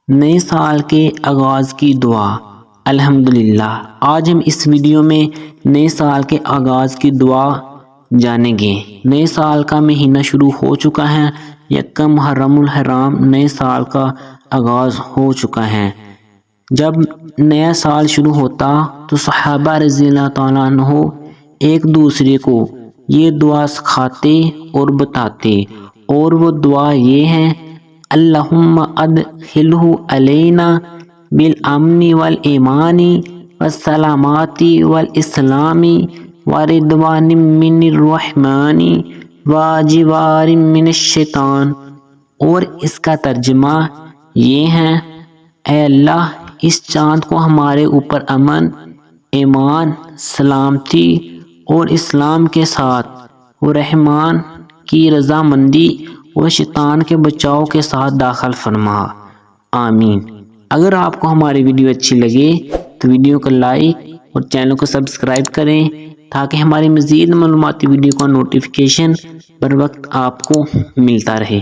نئے سال کے آغاز کی دعا۔ الحمدللہ، آج ہم اس ویڈیو میں نئے سال کے آغاز کی دعا جانیں گے۔ نئے سال کا مہینہ شروع ہو چکا ہے۔ یکم محرم الحرام نئے سال کا آغاز ہو چکا ہے۔ جب نیا سال شروع ہوتا تو صحابہ رضی اللہ تعالیٰ عنہ ایک دوسرے کو یہ دعا سکھاتے اور بتاتے، اور وہ دعا یہ ہے: اللہم ادخلہ علینا بالامن والایمان والسلامات والاسلام ورضوان من الرحمن وجوار من الشیطان۔ اور اس کا ترجمہ یہ ہے: اے اللہ، اس چاند کو ہمارے اوپر امن، ایمان، سلامتی اور اسلام کے ساتھ، اور رحمان کی رضامندی اور شیطان کے بچاؤ کے ساتھ داخل فرما، آمین۔ اگر آپ کو ہماری ویڈیو اچھی لگے تو ویڈیو کو لائک اور چینل کو سبسکرائب کریں تاکہ ہماری مزید معلوماتی ویڈیو کا نوٹیفیکیشن بر وقت آپ کو ملتا رہے۔